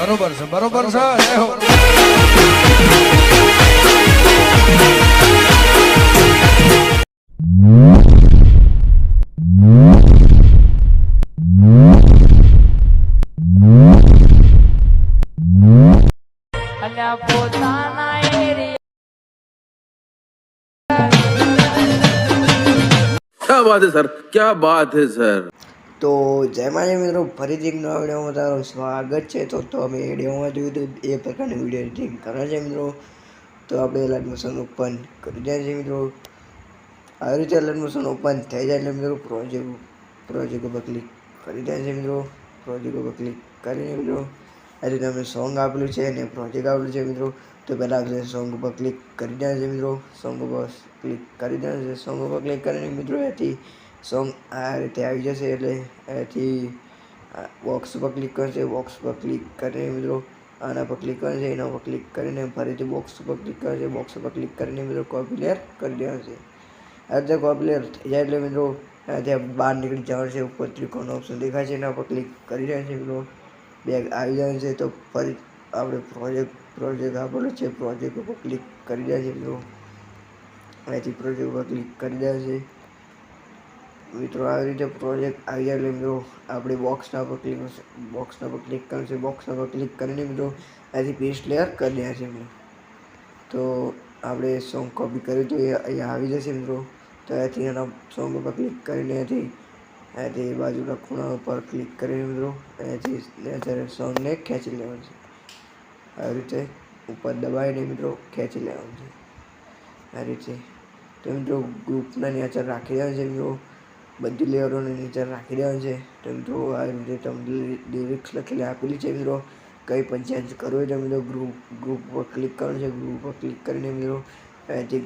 બરોબર છે બરોબર છે જય હો क्या बात है सर, क्या बात है सर। તો જય માજી મિત્રો, ફરીથી એક નવા વિડીયોમાં તમારું સ્વાગત છે. તો અમે વિડીયોમાં જોયું તો એ પ્રકારની વિડીયો એડિટિંગ કરે છે મિત્રો. તો આપણે એલર્ટ મોશન ઓપન કરી જાય છે મિત્રો. આવી રીતે એલર્ટ મોશન ઓપન થઈ જાય એટલે મિત્રો પ્રોજેક્ટ ઉપર ક્લિક કરી જાય છે મિત્રો. પ્રોજેક્ટ ઉપર ક્લિક કરીને મિત્રો આ રીતે અમે સોંગ આપેલું છે અને પ્રોજેક્ટ આપેલું છે મિત્રો. તો પહેલાં આપણે સોંગ ઉપર ક્લિક કરી જાય છે મિત્રો. સોંગ ઉપર ક્લિક કરી જાય છે. સોંગ ઉપર ક્લિક કરીને મિત્રો એથી સોંગ આ રીતે આવી જશે. એટલે એથી બોક્સ ઉપર ક્લિક કરશે. બોક્સ પર ક્લિક કરીને મિત્રો આના પર ક્લિક કરશે. એના પર ક્લિક કરીને ફરીથી બોક્સ ઉપર ક્લિક કરશે. બોક્સ પર ક્લિક કરીને મિત્રો કોપી લેયર કરી દેવાશે. આ રીતે કોપી લેયર થઈ જાય એટલે મિત્રો ત્યાં બહાર નીકળી જવાનું છે. ઉપર ત્રિકોણ ઓપ્શન દેખાય છે એના પર ક્લિક કરી રહ્યા છે મિત્રો. બેગ આવી જાય છે. તો ફરી આપણે પ્રોજેક્ટ આપેલો છે. પ્રોજેક્ટ ઉપર ક્લિક કરી રહ્યા છે મિત્રો. અહીંથી પ્રોજેક્ટ ઉપર ક્લિક કરી રહ્યા છે મિત્રો. આવી રીતે પ્રોજેક્ટ આવી જાય એટલે મિત્રો આપણે બોક્સના પર ક્લિક કરશે. બોક્સના પર ક્લિક કરીને મિત્રો અહીંથી પેસ્ટ લેયર કરી રહ્યા છે મિત્રો. તો આપણે સોંગ કોપી કર્યું તો એ અહીંયા આવી જશે મિત્રો. તો અહીંથી એના સોંગ ઉપર ક્લિક કરીને અહીંથી બાજુના ખૂણા ઉપર ક્લિક કરીને મિત્રો અહીંથી સોંગને ખેંચી લેવાનું છે. આવી રીતે ઉપર દબાવીને મિત્રો ખેંચી લેવાનું છે આ રીતે. તો મિત્રો ગ્રુપના નીચે રાખી દેવાનું છે મિત્રો. બધી લેયરોને નીચે રાખી દેવાનું છે. તો મિત્રો આ રીતે તમને લિરિક્સ લખેલી આપેલી છે મિત્રો. કંઈ પણ ચેન્જ કરવું હોય તો મિત્રો ગ્રુપ પર ક્લિક કરવાનું છે. ગ્રુપ પર ક્લિક કરીને મિત્રો અહીંથી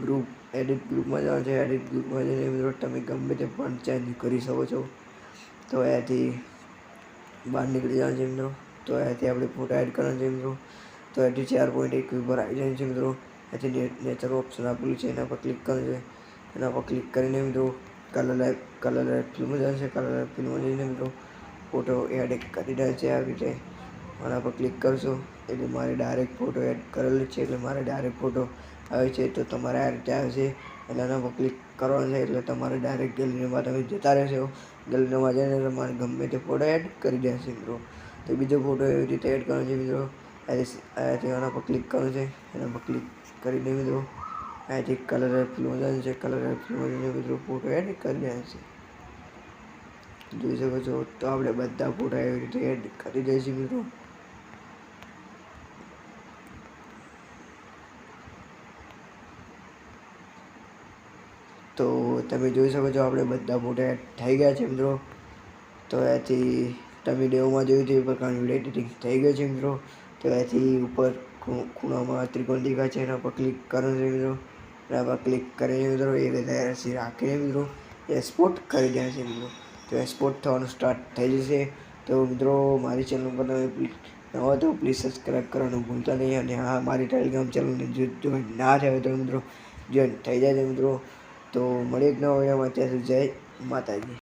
એડિટ ગ્રુપમાં જવાનું છે. એડિટ ગ્રુપમાં જઈને મિત્રો તમે ગમે તે પણ ચેન્જ કરી શકો છો. તો અહીંયાથી બહાર નીકળી જવાનું છે મિત્રો. તો અહીંયાથી આપણે ફોટા એડ કરવાનો છે મિત્રો. તો અહીંથી 4.1 ઉપર આવી જાય છે મિત્રો. અહીંથી નેચર ઓપ્શન આપેલું છે એના પર ક્લિક કરવાનું છે. એના પર ક્લિક કરીને મિત્રો કલર લાઈવ ફિલ્મમાં જાય છે. કલર લાઈવ ફિલ્મમાં જઈને મિત્રો ફોટો એડ કરી રહ્યા છે. આવી રીતે આના પર ક્લિક કરશો એટલે મારે ડાયરેક્ટ ફોટો એડ કરેલો છે. એટલે મારે ડાયરેક્ટ ફોટો આવે છે. તો તમારે આ રીતે આવશે એટલે આના પર ક્લિક કરવાનું છે. એટલે તમારે ડાયરેક્ટ ગેલેરીમાં તમે જતા રહેશો. ગેલેરીમાં જઈને તમારે ગમે તે ફોટો એડ કરી દેશે મિત્રો. તો બીજો ફોટો એવી રીતે એડ કરવાનો છે મિત્રો. અહીંયાથી આના પર ક્લિક કરવાનું છે. એના પર ક્લિક કરીને મિત્રો અહીંયાથી કલર ફિલ્મમાં જવાનું છે. કલર ફિલ્મમાં જઈને મિત્રો ફોટો એડ કરી દેવા છે. જોઈ શકો છો. તો આપણે બધા ફોટા એવી રીતે એડ કરી દઈશું મિત્રો. તો તમે જોઈ શકો છો આપણે બધા ફોટા એડ થઈ ગયા છે મિત્રો. તો અહીંયાથી તમે ડેવમાં જોયું તો એ પ્રકારનું વિડીયો એડિટિંગ થઈ ગયું છે મિત્રો. તો અહીંયાથી ઉપર ખૂણામાં ત્રિકોણ દેખાય છે એના પર ક્લિક કરવાનું છે મિત્રો. એના પર ક્લિક કરીને મિત્રો એ રસી રાખીને મિત્રો એક્સપોર્ટ કરી દે છે મિત્રો. તો એક્સપોર્ટ થવાનું સ્ટાર્ટ થઈ જશે. તો મિત્રો મારી ચેનલ પર તમે નવા તો પ્લીઝ સબસ્ક્રાઈબ કરવાનું ભૂલતા નહીં. અને હા, મારી ટેલિગ્રામ ચેનલને જોઈન ના થયો તો મિત્રો જોઈન થઈ જાય છે મિત્રો. તો મળીએ એક નવા વિડીયોમાં. ત્યાં સુધી જય માતાજી.